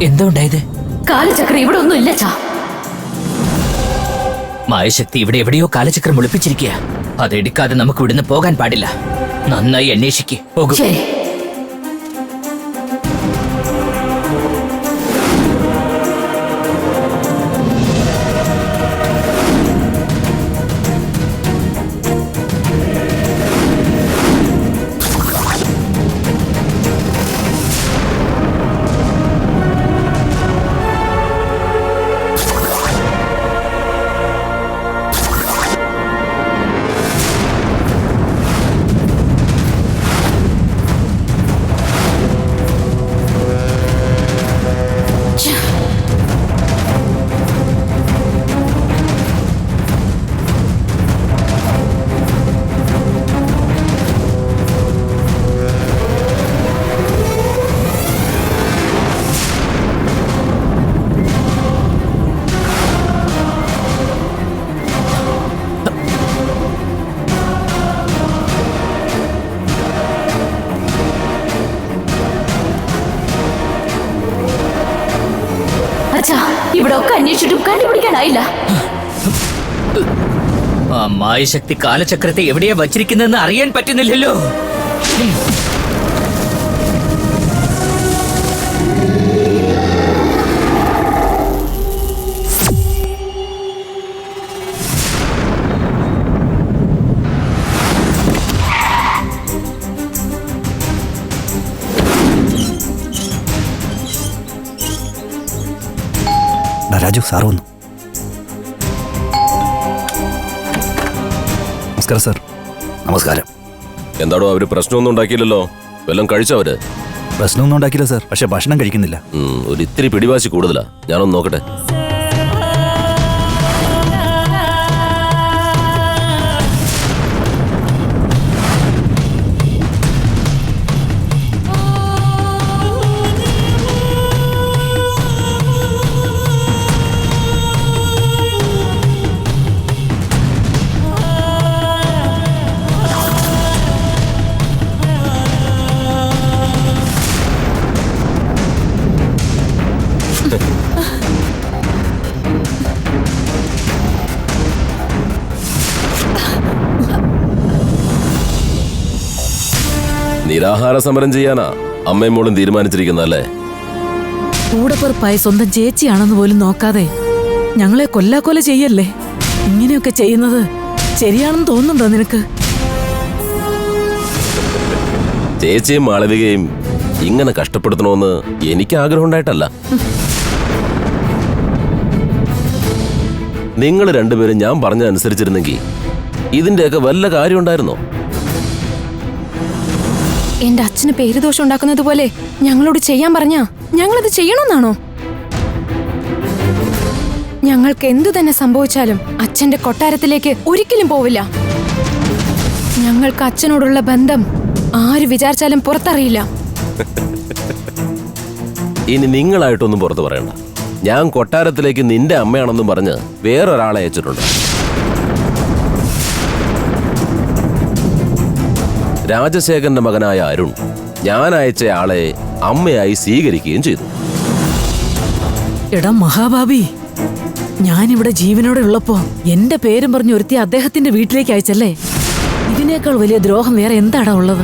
എന്താ ഉണ്ടായത്? കാലചക്രം ഇവിടെ ഒന്നും ഇല്ല ചാ. മായശക്തി ഇവിടെ എവിടെയോ കാലചക്രം ഒളിപ്പിച്ചിരിക്കുക. അതെടുക്കാതെ നമുക്ക് ഇവിടുന്ന് പോകാൻ പാടില്ല. നന്നായി അന്വേഷിക്ക്. പോകും. ശരി. ഇവിടെ ഒക്കെ അന്വേഷിച്ചിട്ടും കണ്ടുപിടിക്കാനായില്ല. ആ മായശക്തി കാലചക്രത്തെ എവിടെയാ വച്ചിരിക്കുന്നതെന്ന് അറിയാൻ പറ്റുന്നില്ലല്ലോ. രാജു സാർ വന്നു. നമസ്കാരം സാർ. നമസ്കാരം. എന്താടോ അവര് പ്രശ്നമൊന്നും ഉണ്ടാക്കിയില്ലല്ലോ? വല്ലതും കഴിച്ചവര്? പ്രശ്നമൊന്നും ഉണ്ടാക്കിയില്ല സാർ, പക്ഷെ ഭക്ഷണം കഴിക്കുന്നില്ല. ഒരു ഇത്തിരി പിടിവാശി കൂടുതലാ. ഞാനൊന്ന് നോക്കട്ടെ. നിരാഹാര സമരം ചെയ്യാനാ അമ്മയും മോളും തീരുമാനിച്ചിരിക്കുന്നല്ലേ? കൂടപ്പുറപ്പായ സ്വന്തം ചേച്ചിയാണെന്ന് പോലും നോക്കാതെ ഞങ്ങളെ കൊല്ലാക്കൊല ചെയ്യല്ലേ? ഇങ്ങനെയൊക്കെ ചെയ്യുന്നത് ശരിയാണെന്ന് തോന്നുന്നുണ്ടോ നിനക്ക്? ചേച്ചിയും മാളവികയും ഇങ്ങനെ കഷ്ടപ്പെടുത്തണമെന്ന് എനിക്ക് ആഗ്രഹം ഉണ്ടായിട്ടല്ല. നിങ്ങൾ രണ്ടുപേരും ഞാൻ പറഞ്ഞ അനുസരിച്ചിരുന്നെങ്കിൽ ഇതിന്റെയൊക്കെ വല്ല കാര്യം ഉണ്ടായിരുന്നോ? എന്റെ അച്ഛന് പേരുദോഷം ഉണ്ടാക്കുന്നത് പോലെ ഞങ്ങളോട് ചെയ്യാൻ പറഞ്ഞാ ഞങ്ങളത് ചെയ്യണമെന്നാണോ? ഞങ്ങൾക്ക് എന്തു തന്നെ സംഭവിച്ചാലും അച്ഛന്റെ കൊട്ടാരത്തിലേക്ക് ഒരിക്കലും പോവില്ല. ഞങ്ങൾക്ക് അച്ഛനോടുള്ള ബന്ധം ആര് വിചാരിച്ചാലും പുറത്തറിയില്ല. ഇനി നിങ്ങളായിട്ടൊന്നും പുറത്തു പറയണ്ട. ഞാൻ കൊട്ടാരത്തിലേക്ക് നിന്റെ അമ്മയാണെന്നും പറഞ്ഞ് വേറൊരാളെ അയച്ചിട്ടുണ്ട്. രാജശേഖരന്റെ മകനായ അരുൺ ഞാൻ അയച്ച ആളെ അമ്മയായി സ്വീകരിക്കുകയും ചെയ്തു. എടാ മഹാഭാബി, ഞാനിവിടെ ജീവനോടെ ഉള്ളപ്പോ എന്റെ പേരും പറഞ്ഞ് ഒരുത്തി അദ്ദേഹത്തിന്റെ വീട്ടിലേക്ക് അയച്ചല്ലേ? ഇതിനേക്കാൾ വലിയ ദ്രോഹം വേറെ എന്താടാ ഉള്ളത്?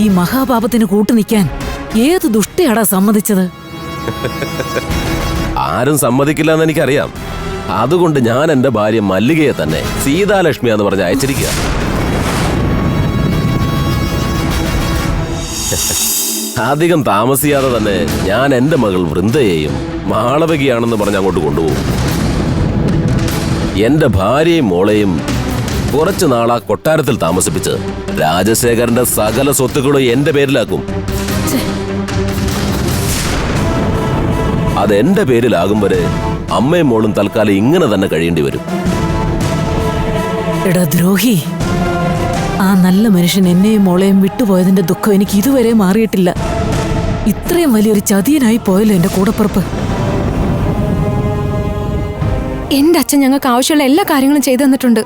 ഈ മഹാപാപത്തിന് കൂട്ടുനിൽക്കാൻ ഏത് ദുഷ്ടയാടാ സമ്മതിച്ചത്? ആരും സമ്മതിക്കില്ല എന്ന് എനിക്കറിയാം. അതുകൊണ്ട് ഞാൻ എന്റെ ഭാര്യ മല്ലികയെ തന്നെ സീതാലക്ഷ്മി എന്ന് പറഞ്ഞ് അയച്ചിരിക്കുക. അധികം താമസിയാതെ തന്നെ ഞാൻ എന്റെ മകൾ വൃന്ദയെയും മാളവികയാണെന്ന് പറഞ്ഞ് അങ്ങോട്ട് കൊണ്ടുപോകും. എന്റെ ഭാര്യയും മോളെയും കുറച്ചു നാളാ കൊട്ടാരത്തിൽ താമസിപ്പിച്ച് രാജശേഖരന്റെ സകല സ്വത്തുക്കളും എന്റെ പേരിലാക്കും. അതെന്റെ പേരിലാകും വരെ അമ്മയും മോളും തൽക്കാലം ഇങ്ങനെ തന്നെ കഴിയേണ്ടി വരും. എടാ ദ്രോഹി, ആ നല്ല മനുഷ്യൻ എന്നെയും മോളെയും വിട്ടുപോയതിന്റെ ദുഃഖം എനിക്ക് ഇതുവരെ മാറിയിട്ടില്ല. ഇത്രയും വലിയൊരു ചതിയനായി പോയല്ലോ എന്റെ കൂടപ്പുറപ്പ്. എന്റെ അച്ഛൻ ഞങ്ങൾക്ക് ആവശ്യമുള്ള എല്ലാ കാര്യങ്ങളും ചെയ്തു തന്നിട്ടുണ്ട്.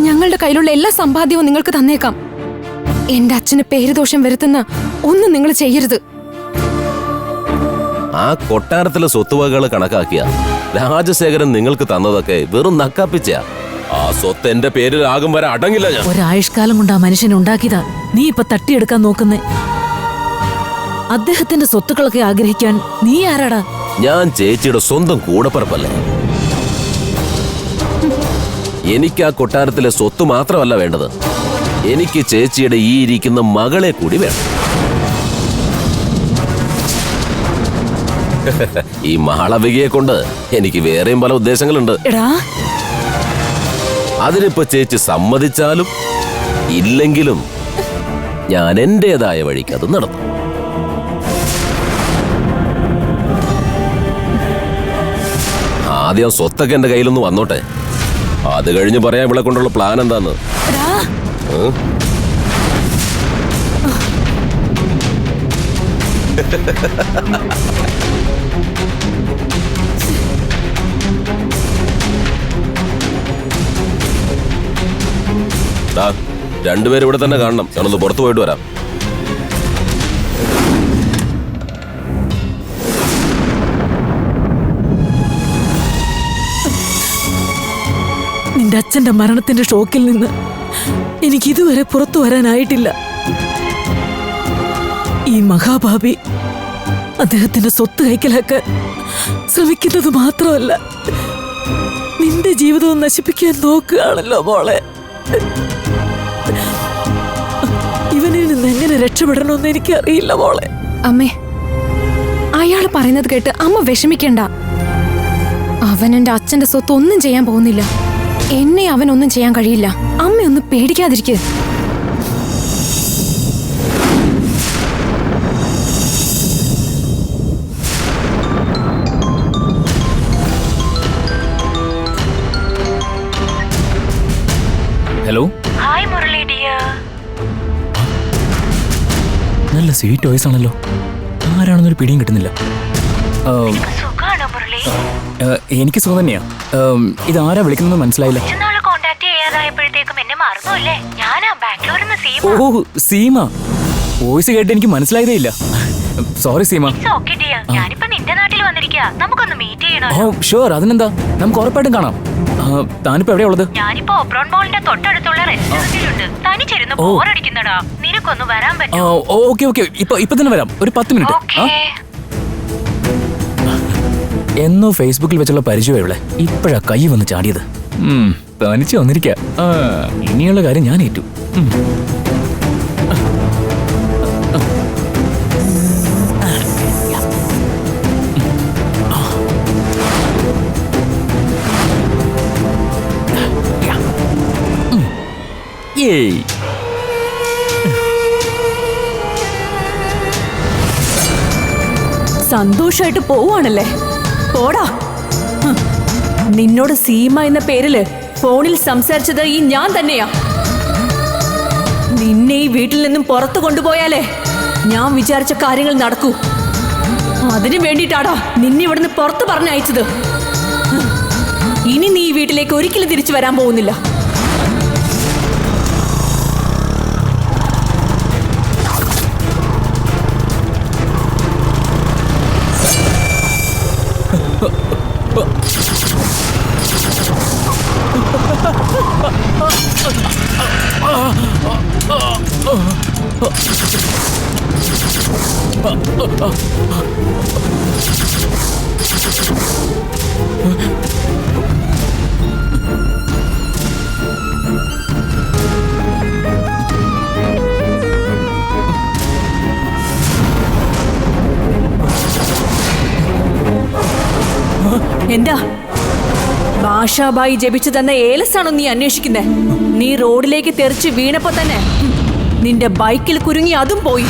ഞങ്ങളുടെ കയ്യിലുള്ള എല്ലാ സമ്പാദ്യവും നിങ്ങൾക്ക് തന്നേക്കാം. എന്റെ അച്ഛന് പേരുദോഷം വരുത്തുന്ന ഒന്നും നിങ്ങൾ ചെയ്യരുത്. ആ കൊട്ടാരത്തിലെ സ്വത്തുവകകൾ കണക്കാക്കിയ രാജശേഖരൻ നിങ്ങൾക്ക് തന്നതൊക്കെ വെറും നക്കാപ്പിച്ച. ആ സ്വത്ത് എന്റെ പേരിൽ ആകും വരെ അടങ്ങില്ല ഞാൻ. ഒരായുഷ്കാലം കൊണ്ട് ആ മനുഷ്യനെ ഉണ്ടാക്കിയതാ നീ ഇപ്പൊ തട്ടിയെടുക്കാൻ നോക്കുന്നേ. അദ്ദേഹത്തിന്റെ സ്വത്തുക്കളൊക്കെ ആഗ്രഹിക്കാൻ നീ ആരാടാ? ഞാൻ ചേച്ചിയുടെ സ്വന്തം കൂടപ്പറപ്പല്ലേ. എനിക്ക് ആ കൊട്ടാരത്തിലെ സ്വത്ത് മാത്രമല്ല വേണ്ടത്, എനിക്ക് ചേച്ചിയുടെ ഈ ഇരിക്കുന്ന മകളെ കൂടി വേണം. ഈ മാളവികയെ കൊണ്ട് എനിക്ക് വേറെയും പല ഉദ്ദേശങ്ങളുണ്ട്. എടാ, അതിനിപ്പോ ചേച്ചി സമ്മതിച്ചാലും ഇല്ലെങ്കിലും ഞാൻ എന്റേതായ വഴിക്ക് അത് നടത്തും. ആദ്യം സ്വത്തൊക്കെ എന്റെ കയ്യിലൊന്ന് വന്നോട്ടെ, അത് കഴിഞ്ഞ് പറയാം ഇവിടെ കൊണ്ടുള്ള പ്ലാൻ എന്താന്ന്. രണ്ടുപേരും ഇവിടെ തന്നെ കാണണം. ഞാനൊന്ന് പുറത്തു പോയിട്ട് വരാം. നിന്റെ അച്ഛന്റെ മരണത്തിന്റെ ഷോക്കിൽ നിന്ന് എനിക്ക് ഇതുവരെ പുറത്തു വരാനായിട്ടില്ല. ഈ മഹാഭാവി അദ്ദേഹത്തിന്റെ സ്വത്ത് കൈക്കലാക്കാൻ ശ്രമിക്കുന്നത് മാത്രമല്ല, നിന്റെ ജീവിതവും നശിപ്പിക്കാൻ നോക്കുകയാണല്ലോ മോളെ. ഇവനിൽ നിന്ന് എങ്ങനെ രക്ഷപ്പെടണമെന്ന് എനിക്കറിയില്ല മോളെ. അമ്മേ, അയാൾ പറയുന്നത് കേട്ട് അമ്മ വിഷമിക്കണ്ട. അവൻ എന്റെ അച്ഛന്റെ സ്വത്ത് ഒന്നും ചെയ്യാൻ പോകുന്നില്ല. എന്നെ അവനൊന്നും ചെയ്യാൻ കഴിയില്ല. അമ്മയൊന്ന് പേടിക്കാതിരിക്കുക. ഹലോ. Hi Murali dear. നല്ല സ്വീറ്റ് വോയിസ് ആണല്ലോ. ആരാണെന്നൊരു പിടിയും കിട്ടുന്നില്ല. സുഖാണോ മുരളി? എനിക്ക് സുഖം തന്നെയാ. ഇതാരാ വിളിക്കുന്നത് മനസ്സിലായില്ല. കോണ്ടാക്ട് ചെയ്യാതായപ്പോഴത്തേക്കും എന്നെ മറന്നുല്ലേ? ഞാനാ ബാംഗ്ലൂരിൽ നിന്ന് സീമ. ഓ, സീമ. വോയിസ് കേട്ട് എനിക്ക് മനസ്സിലായതേ ഇല്ല. സോറി സീമ. ഓക്കേ ഡിയർ, ഞാനിപ്പോ നിന്റെ നാട്ടിൽ വന്നിരിക്കാ. നമുക്കൊന്ന് മീറ്റ് ചെയ്യണോ? ഓ ഷുവർ, അതിനെന്താ, നമുക്ക് ഉറപ്പായിട്ടും കാണാം. താനിപ്പോ എവിടെയാ ഉള്ളത്? ഞാനിപ്പോ ഒബ്രോൺ മോളിന്റെ തൊട്ടടുത്തുള്ള റെസ്റ്റോറന്റിലുണ്ട്. തനിച്ചിരുന്ന് ബോറടിക്കുന്നടാ. നിനക്കൊന്ന് വരാൻ പറ്റുമോ? ഓക്കെ ഓക്കെ, ഇപ്പൊ തന്നെ വരാം. ഒരു 10 മിനിറ്റ്. എന്നോ ഫേസ്ബുക്കിൽ വെച്ചുള്ള പരിചയം ഇവിടെ ഇപ്പോഴാ കൈ വന്ന് ചാടിയത്. തനിച്ച് വന്നിരിക്ക. ഇനിയുള്ള കാര്യം ഞാൻ ഏറ്റു. സന്തോഷായിട്ട് പോവാണല്ലേ? പോടാ. നിന്നോട് സീമ എന്ന പേരില് ഫോണിൽ സംസാരിച്ചത് ഈ ഞാൻ തന്നെയാ. നിന്നെ ഈ വീട്ടിൽ നിന്നും പുറത്തു കൊണ്ടുപോയാലേ ഞാൻ വിചാരിച്ച കാര്യങ്ങൾ നടക്കൂ. അതിനു വേണ്ടിയിട്ടാടാ നിന്നെ ഇവിടുന്ന് പുറത്ത് പറഞ്ഞയച്ചത്. ഇനി നീ ഈ വീട്ടിലേക്ക് ഒരിക്കലും തിരിച്ചു വരാൻ പോകുന്നില്ല. എന്താ ഭാഷാബായി ജപിച്ചു തന്ന ഏലസാണോ നീ അന്വേഷിക്കുന്നേ? നീ റോഡിലേക്ക് തെറിച്ച് വീണപ്പോ തന്നെ നിന്റെ ബൈക്കിൽ കുരുങ്ങി അതും പോയി.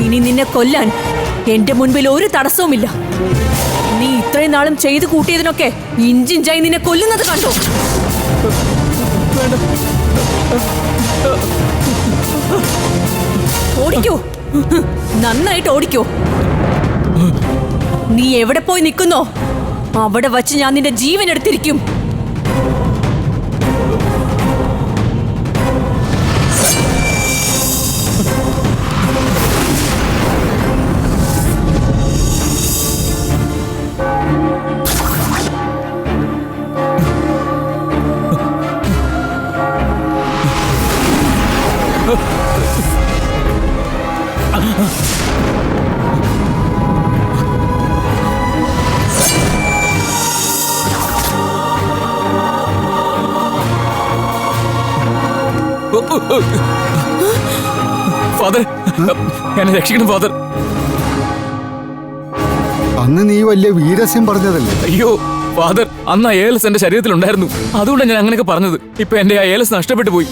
ഇനി നിന്നെ കൊല്ലാൻ എന്റെ മുൻപിൽ ഒരു തടസ്സവുമില്ല. നീ ഇത്രയും നാളും ചെയ്തു കൂട്ടിയതിനൊക്കെ ഇഞ്ചിഞ്ചായി നിന്നെ കൊല്ലുന്നത് കണ്ടോ? ഓടിക്കോ, നന്നായിട്ട് ഓടിക്കോ. നീ എവിടെ പോയി നിൽക്കുന്നോ അവിടെ വച്ച് ഞാൻ നിന്റെ ജീവൻ എടുത്തിരിക്കും. ഫാദർ, എന്നെ രക്ഷിക്കണം ഫാദർ. അന്ന് നീ വലിയ വീരസ്യം പറഞ്ഞതല്ലേ? അയ്യോ ഫാദർ, അന്ന് ആ ഏലസ് എന്റെ ശരീരത്തിലുണ്ടായിരുന്നു. അതുകൊണ്ടാണ് ഞാൻ അങ്ങനെയൊക്കെ പറഞ്ഞത്. ഇപ്പൊ എന്റെ ആ ഏലസ് നഷ്ടപ്പെട്ടു പോയി.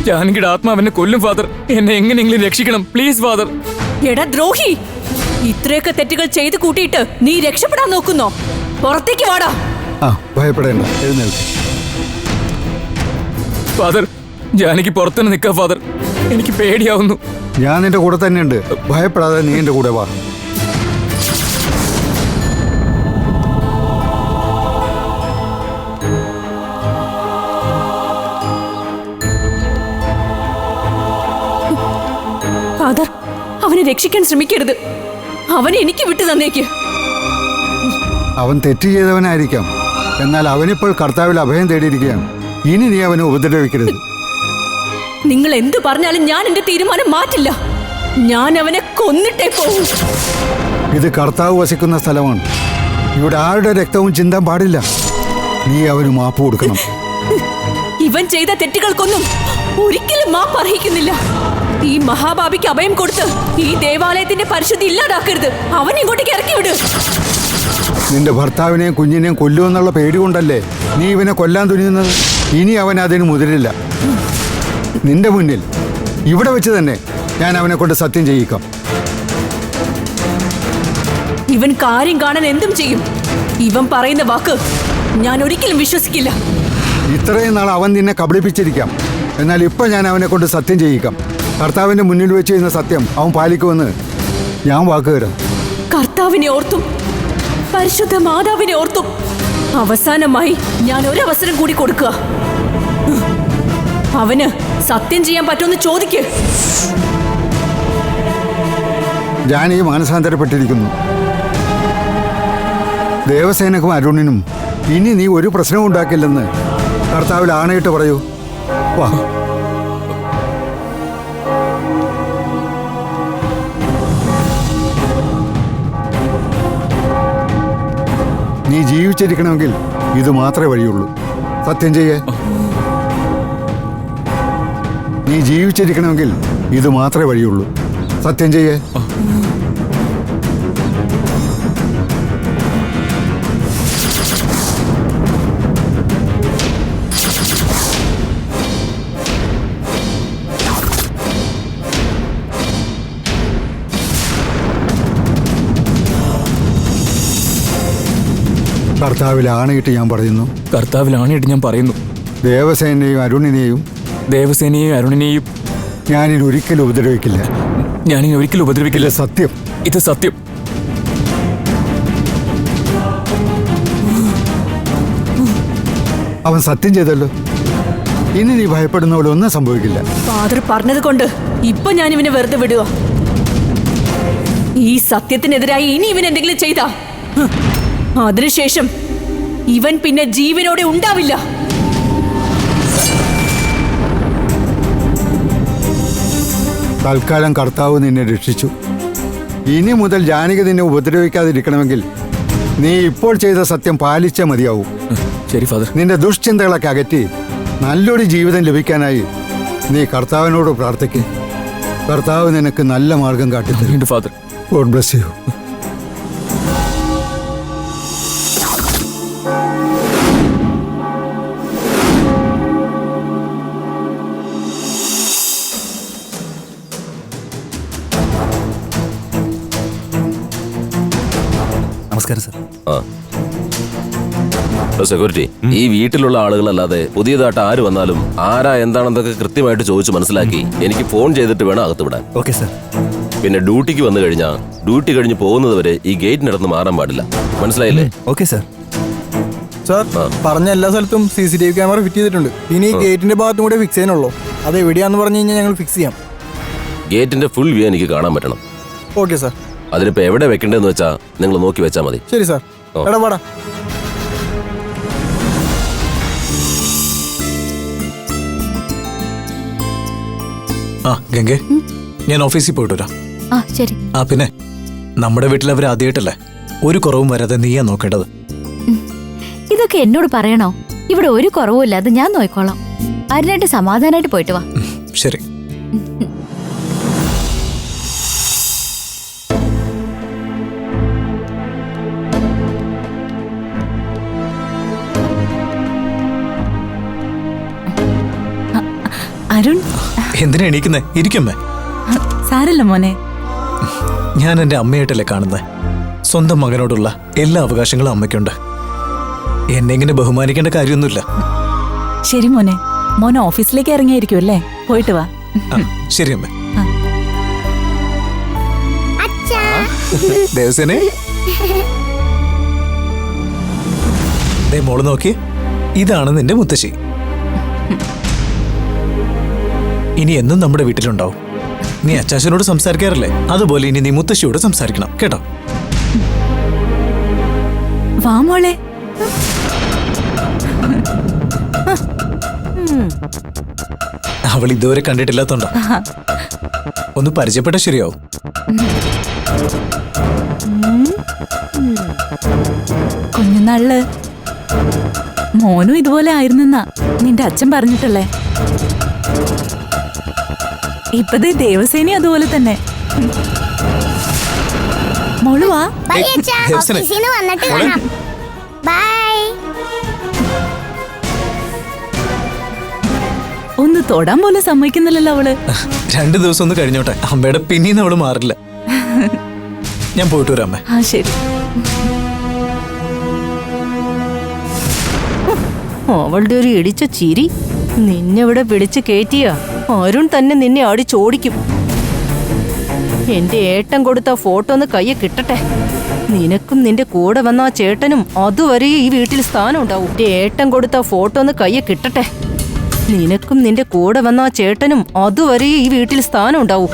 ജാനകിയുടെ ആത്മാവ് എന്നെ കൊല്ലും ഫാദർ. എന്നെ എങ്ങനെയെങ്കിലും രക്ഷിക്കണം പ്ലീസ് ഫാദർ. എടാ ദ്രോഹി, ഇത്രയൊക്കെ തെറ്റുകൾ ചെയ്ത് കൂട്ടിയിട്ട് നീ രക്ഷപ്പെടാൻ നോക്കുന്നോ? പുറത്തേക്ക് വാടാ. ആ, ഭയപ്പെടേണ്ട, എഴുന്നേൽക്ക്. ഫാദർ, ജാനകി പുറത്തുതന്നെ നിൽക്കാം ഫാദർ. എനിക്ക് പേടിയാവുന്നു. ഞാൻ നിന്റെ കൂടെ തന്നെയുണ്ട്. ഭയപ്പെടാതെ നീ എന്റെ കൂടെ വാ. ഫാദർ, അവനെ രക്ഷിക്കാൻ ശ്രമിക്കരുത്. അവനെ എനിക്ക് വിട്ടു തന്നേക്ക്. അവൻ തെറ്റ് ചെയ്തവനായിരിക്കാം, എന്നാൽ അവനിപ്പോൾ കർത്താവിൽ അഭയം തേടിയിരിക്കുകയാണ്. ഇനി നീ അവനെ ഉപദ്രവിക്കരുത്. നിങ്ങൾ എന്തു പറഞ്ഞാലും ഞാൻ എന്റെ തീരുമാനം മാറ്റില്ല. ഞാൻ അവനെ കൊന്നിട്ടേ പോകും. ഇത് കർത്താവ് വസിക്കുന്ന സ്ഥലമാണ്. ഇവിടെ ആരുടെ രക്തവും ചിന്താൻ പാടില്ല. നീ അവന് മാപ്പ് കൊടുക്കണം. ഇവൻ ചെയ്ത തെറ്റുകൾക്കൊന്നും ഒരിക്കലും മാപ്പ് അർഹിക്കുന്നില്ല. ഈ മഹാബാബിക്ക് അഭയം കൊടുത്ത് ഈ ദേവാലയത്തിന്റെ പരിശുദ്ധി ഇല്ലാതാക്കരുത്. അവൻ ഇങ്ങോട്ടേക്ക് ഇറക്കി വിട്. നിന്റെ ഭർത്താവിനെയും കുഞ്ഞിനെയും കൊല്ലുമെന്നുള്ള പേടി കൊണ്ടല്ലേ നീ ഇവനെ കൊല്ലാൻ തുനിയുന്നത്? ഇനി അവൻ അതിന് മുതിരില്ല. നിന്റെ മുന്നിൽ ഇവിടെ വെച്ച് തന്നെ ഞാൻ അവനെ കൊണ്ട് സത്യം ചെയ്യിക്കാം. ഇവൻ കാര്യം കാണാൻ എന്തും ചെയ്യും. ഇവൻ പറയുന്ന വാക്ക് ഞാൻ ഒരിക്കലും വിശ്വസിക്കില്ല. ഇത്രയും നാൾ അവൻ നിന്നെ കബളിപ്പിച്ചിരിക്കാം, എന്നാൽ ഇപ്പൊ ഞാൻ അവനെ കൊണ്ട് സത്യം ചെയ്യിക്കാം. കർത്താവിന്റെ മുന്നിൽ വെച്ച് ചെയ്യുന്ന സത്യം അവൻ പാലിക്കുമെന്ന് ഞാൻ വാക്ക് തരാം. കർത്താവിനെ ഓർത്തും പരിശുദ്ധ മാതാവിനെ ഓർത്തും അവസാനമായി ഞാൻ ഒരവസരം കൂടി കൊടുക്കുക. അവന് സത്യം ചെയ്യാൻ പറ്റുമെന്ന് ചോദിക്ക്. ജാനകി മാനസാന്തരപ്പെട്ടിരിക്കുന്നു. ദേവസേനക്കും അരുണിനും ഇനി നീ ഒരു പ്രശ്നവും ഉണ്ടാക്കില്ലെന്ന് കർത്താവിൽ ആണയിട്ട് പറയൂ. വാ. നീ ജീവിച്ചിരിക്കണമെങ്കിൽ ഇത് മാത്രമേ വഴിയുള്ളൂ. സത്യം ചെയ്യേ. നീ ജീവിച്ചിരിക്കണമെങ്കിൽ ഇത് മാത്രമേ വഴിയുള്ളൂ. സത്യം ചെയ്യേ. കർത്താവിൽ ആണയിട്ട് ഞാൻ പറയുന്നു. കർത്താവിൽ ആണയിട്ട് ഞാൻ പറയുന്നു. ദേവസേനയെയും അരുണിനെയും അരുണിനെയും ഞാനിനി ഒരിക്കലും ഉപദ്രവിക്കില്ല. ഞാനിനി ഒരിക്കലും ഉപദ്രവിക്കില്ല. സത്യം. ഇത് സത്യം. അവൻ സത്യം ചെയ്തല്ലോ. ഇനി നീ ഭയപ്പെടുന്ന പോലെ ഒന്നും സംഭവിക്കില്ല. ഫാദർ പറഞ്ഞത് കൊണ്ട് ഇപ്പൊ ഞാൻ ഇവനെ വെറുതെ വിടുക. ഈ സത്യത്തിനെതിരായി ഇനി ഇവൻ എന്തെങ്കിലും ചെയ്താ അതിനുശേഷം ഇവൻ പിന്നെ ജീവനോടെ ഉണ്ടാവില്ല. തൽക്കാലം കർത്താവ് നിന്നെ രക്ഷിച്ചു. ഇനി മുതൽ ജാനകി നിന്നെ ഉപദ്രവിക്കാതിരിക്കണമെങ്കിൽ നീ ഇപ്പോൾ ചെയ്ത സത്യം പാലിച്ചേ മതിയാവൂ. ശരി ഫാദർ. നിന്റെ ദുഷ്ചിന്തകളൊക്കെ അകറ്റി നല്ലൊരു ജീവിതം ലഭിക്കാനായി നീ കർത്താവിനോട് പ്രാർത്ഥിക്കുക. കർത്താവ് നിനക്ക് നല്ല മാർഗം കാട്ടിത്തരും. ഫാദർ. God bless you. നമസ്കാരം സാർ. ആ സെക്യൂരിറ്റി, ഈ വീട്ടിലുള്ള ആളുകളല്ലാതെ പുതിയതായിട്ട് ആര് വന്നാലും ആരാ എന്താണെന്നൊക്കെ കൃത്യമായിട്ട് ചോദിച്ച് മനസ്സിലാക്കി എനിക്ക് ഫോൺ ചെയ്തിട്ട് വേണം അകത്ത് വിടാൻ. Okay sir. പിന്നെ ഡ്യൂട്ടിക്ക് വന്നു കഴിഞ്ഞാൽ ഡ്യൂട്ടി കഴിഞ്ഞ് പോകുന്നത് വരെ ഈ ഗേറ്റിനടുത്ത് മാറാൻ പാടില്ല. മനസ്സിലായില്ലേ? Okay sir. സാർ, പറഞ്ഞ എല്ലാ സ്ഥലത്തും CCTV ക്യാമറ ഫിറ്റ് ചെയ്തിട്ടുണ്ട്. ഇനി ഈ ഗേറ്റിന്റെ ഭാഗത്തും കൂടെ ഫിക്സ് ചെയ്യാനുള്ളൂ. അത് എവിടെയാന്ന് പറഞ്ഞു കഴിഞ്ഞാൽ ഞങ്ങൾ ഫിക്സ് ചെയ്യാം. ഗേറ്റിന്റെ ഫുൾ വ്യൂ എനിക്ക് കാണാൻ പറ്റണം. Okay sir. അതിനിപ്പോ എവിടെ വെക്കേണ്ടതെന്ന് വെച്ചാൽ നിങ്ങൾ നോക്കി വെച്ചാൽ മതി. ശരി സാർ. എടാ വാടാ. ആ ഗംഗെ, ഞാൻ ഓഫീസിൽ പോയിട്ട് വരാം. ആ ശരി. ആ പിന്നെ നമ്മുടെ വീട്ടിൽ അവർ ആദ്യമായിട്ടല്ലേ, ഒരു കുറവും വരാതെ നീയാ നോക്കേണ്ടത്. ഇതൊക്കെ എന്നോട് പറയണോ? ഇവിടെ ഒരു കുറവുമില്ല, അത് ഞാൻ നോക്കിക്കോളാം. അതിനായിട്ട് സമാധാനമായിട്ട് പോയിട്ട് വാ. ശരി. അരുൺ, എന്തിനാ എണീക്കുന്നേ? ഇരിക്കമ്മേ. സാരല്ല മോനെ. ഞാൻ എന്റെ അമ്മയായിട്ടല്ലേ കാണുന്നത്. സ്വന്തം മകനോടുള്ള എല്ലാ അവകാശങ്ങളും അമ്മയ്ക്കുണ്ട്. എന്നെ ഇങ്ങനെ ബഹുമാനിക്കേണ്ട കാര്യമൊന്നുമില്ല. ശരി മോനെ, മോനെ ഓഫീസിലേക്ക് ഇറങ്ങിയായിരിക്കും അല്ലേ? പോയിട്ട് വാ. ആ, ശരി അമ്മേ. ദേവസേനെ, ദേ മോള് നോക്കി, ഇതാണ് നിന്റെ മുത്തശ്ശി. ഇനി എന്നും നമ്മുടെ വീട്ടിലുണ്ടാവും. നീ അച്ചാച്ചനോട് സംസാരിക്കാറില്ലേ? അതുപോലെ ഇനി നീ മുത്തശ്ശിയോട് സംസാരിക്കണം, കേട്ടോ? വാ മോളെ. അവൾ ഇതുവരെ കണ്ടിട്ടില്ലാത്തോണ്ടോ? ഒന്ന് പരിചയപ്പെട്ട ശരിയാവും. കുഞ്ഞുനാളില് മോനും ഇതുപോലെ ആയിരുന്നെന്നാ നിന്റെ അച്ഛൻ പറഞ്ഞിട്ടല്ലേ? ഇപ്പതേ ദേവസേനി അതുപോലെ തന്നെ. മോള് വാ. ദേവസേനെ, മോളെ. ഒന്ന് തൊടാൻ പോലും സമ്മതിക്കുന്നില്ലല്ലോ അവള്. 2 ദിവസം ഒന്ന് കഴിഞ്ഞോട്ടെ, അമ്മയുടെ പിന്നീന്ന് അവള് മാറില്ല. ഞാൻ പോയിട്ട് വരാം അമ്മേ. ആ ശരി. അവളുടെ ഒരു ഇടിച്ച ചിരി. നിന്നെ ഇവിടെ പിടിച്ച് കയറ്റിയ അരുൺ തന്നെ നിന്നെ അടിച്ചോടിക്കും. എന്റെ ഏട്ടൻ കൊടുത്ത ഫോട്ടോ ഒന്ന് കയ്യെ കിട്ടട്ടെ. നിനക്കും നിന്റെ കൂടെ വന്ന ആ ചേട്ടനും അതുവരെ ഈ വീട്ടിൽ സ്ഥാനം ഉണ്ടാവും. എന്റെ ഏട്ടൻ കൊടുത്ത ഫോട്ടോ ഒന്ന് കയ്യെ കിട്ടട്ടെ. നിനക്കും നിന്റെ കൂടെ വന്ന ആ ചേട്ടനും അതുവരെ ഈ വീട്ടിൽ സ്ഥാനം ഉണ്ടാവും.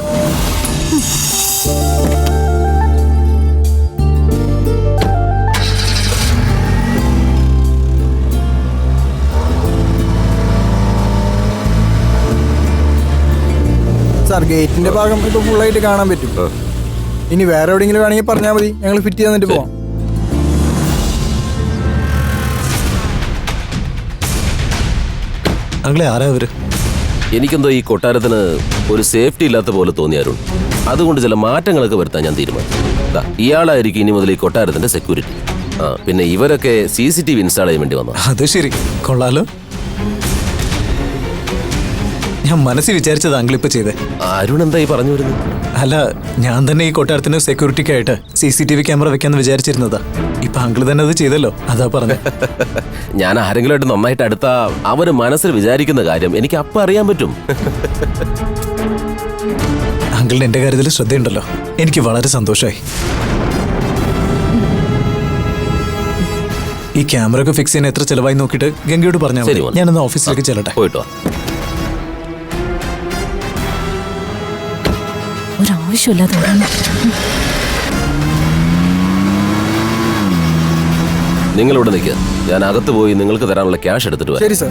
സാർ, ഗേറ്റിന്റെ ഭാഗം ഇപ്പൊ ഫുള്ളായിട്ട് കാണാൻ പറ്റും. ഇനി വേറെ എവിടെയെങ്കിലും വേണമെങ്കിൽ പറഞ്ഞാൽ മതി, ഞങ്ങൾ ഫിറ്റ് ചെയ്ത് തന്നിട്ട് പോവാം. അങ്ങളെ ആരാ അവര്? എനിക്കെന്തോ ഈ കൊട്ടാരത്തിന് ഒരു സേഫ്റ്റി ഇല്ലാത്ത പോലെ തോന്നിയാരും. അതുകൊണ്ട് ചില മാറ്റങ്ങളൊക്കെ വരുത്താൻ ഞാൻ തീരുമാനിച്ചു. ഇയാളായിരിക്കും ഇനി മുതൽ ഈ കൊട്ടാരത്തിന്റെ സെക്യൂരിറ്റി. ആ പിന്നെ ഇവരൊക്കെ CCTV ഇൻസ്റ്റാൾ ചെയ്യാൻ വേണ്ടി വന്നു. അത് ശരി, കൊള്ളാലോ. ഞാൻ മനസ്സിൽ വിചാരിച്ചത് അങ്കിളിപ്പ ചെയ്തേ. അരുൺ എന്താ ഈ പറഞ്ഞു വരുന്നത്? അല്ല, ഞാൻ തന്നെ ഈ കൊട്ടാരത്തിന് സെക്യൂരിറ്റിക്കായിട്ട് CCTV ക്യാമറ വെക്കാന്ന് വിചാരിച്ചിരുന്നതാ. ഇപ്പൊ അങ്കിള് തന്നെ അത് ചെയ്തല്ലോ, അതാ പറഞ്ഞേ. ഞാൻ ആരെങ്കിലുമായിട്ട് നന്നായിട്ട് അടുത്ത അവര് മനസ്സിൽ വിചാരിക്കുന്ന കാര്യം എനിക്ക് അപ്പം അറിയാൻ പറ്റും. അങ്കിളിന് എന്റെ കാര്യത്തിൽ ശ്രദ്ധയുണ്ടല്ലോ, എനിക്ക് വളരെ സന്തോഷമായി. ഈ ക്യാമറ ഒക്കെ ഫിക്സ് ചെയ്യാൻ എത്ര ചെലവായി നോക്കിയിട്ട് ഗംഗയോട് പറഞ്ഞാൽ മതി. ഞാനൊന്ന് ഓഫീസിലേക്ക് ചെല്ലട്ടെ. പോയിട്ടോ. ഒരാവശ്യമില്ലാതെ നിങ്ങളിവിടെ നിൽക്കുക, ഞാൻ അകത്ത് പോയി നിങ്ങൾക്ക് തരാനുള്ള ക്യാഷ് എടുത്തിട്ട് വരാം. ശരി സാർ.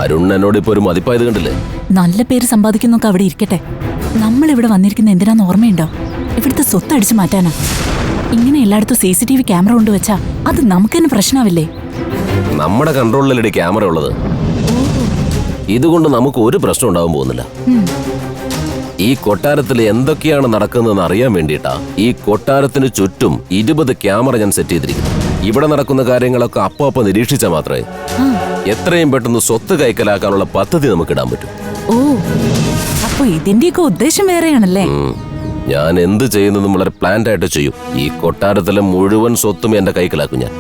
അരുൺ എന്നോട് ഇപ്പൊ ഒരു മതിപ്പായത് കണ്ടില്ലേ? നല്ല പേര് സമ്പാദിക്കുന്നൊക്കെ അവിടെ ഇരിക്കട്ടെ. നമ്മൾ ഇവിടെ വന്നിരിക്കുന്ന എന്തിനാന്ന് ഓർമ്മയുണ്ടോ? ഇവിടുത്തെ സ്വത്ത് അടിച്ചു മാറ്റാനാ. ഇങ്ങനെ എല്ലായിടത്തും CCTV ക്യാമറ കൊണ്ടുവച്ചാ അത് നമുക്ക് തന്നെ പ്രശ്നമാവില്ലേ? നമ്മുടെ കൺട്രോളിലല്ലേ ക്യാമറ ഉള്ളത്. ഇതുകൊണ്ട് നമുക്ക് ഒരു പ്രശ്നം ഉണ്ടാവാൻ പോകുന്നില്ല. ഈ കൊട്ടാരത്തിൽ എന്തൊക്കെയാണ് നടക്കുന്നതെന്ന് അറിയാൻ വേണ്ടിയിട്ടാ ഈ കൊട്ടാരത്തിന് ചുറ്റും 20 ക്യാമറ ഞാൻ സെറ്റ് ചെയ്തിരിക്കുന്നു. ഇവിടെ നടക്കുന്ന കാര്യങ്ങളൊക്കെ അപ്പൊ നിരീക്ഷിച്ചാൽ മാത്രമേ എത്രയും പെട്ടെന്ന് സ്വത്ത് കൈക്കലാക്കാനുള്ള പദ്ധതി നമുക്ക് ഇടാൻ പറ്റും. ഓ, അപ്പൊ ഇതിന്റെയൊക്കെ ഉദ്ദേശം വേറെയാണല്ലേ? ഞാൻ എന്ത് ചെയ്യുന്നതും വളരെ പ്ലാൻഡ് ആയിട്ട് ചെയ്യും. ഈ കൊട്ടാരത്തിലെ മുഴുവൻ സ്വത്തും എന്റെ കൈക്കലാക്കും ഞാൻ.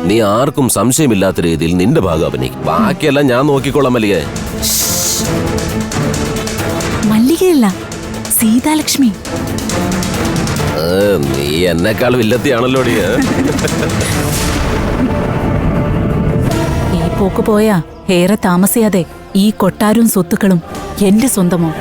നീ ആർക്കും സംശയമില്ലാത്ത രീതിയിൽ നിന്റെ ഭാഗം അഭിനയിക്കും. ബാക്കിയെല്ലാം ഞാൻ നോക്കിക്കോളാം മല്ലികേ. മല്ലികയല്ല, സീതാലക്ഷ്മി. നീ എന്നെക്കാൾ വില്ലത്തിയാണല്ലോ. ഈ പോക്ക് പോയാ ഏറെ താമസിയാതെ ഈ കൊട്ടാരവും സ്വത്തുക്കളും എന്റെ സ്വന്തമോ?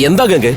എന്താ ഗംഗേ?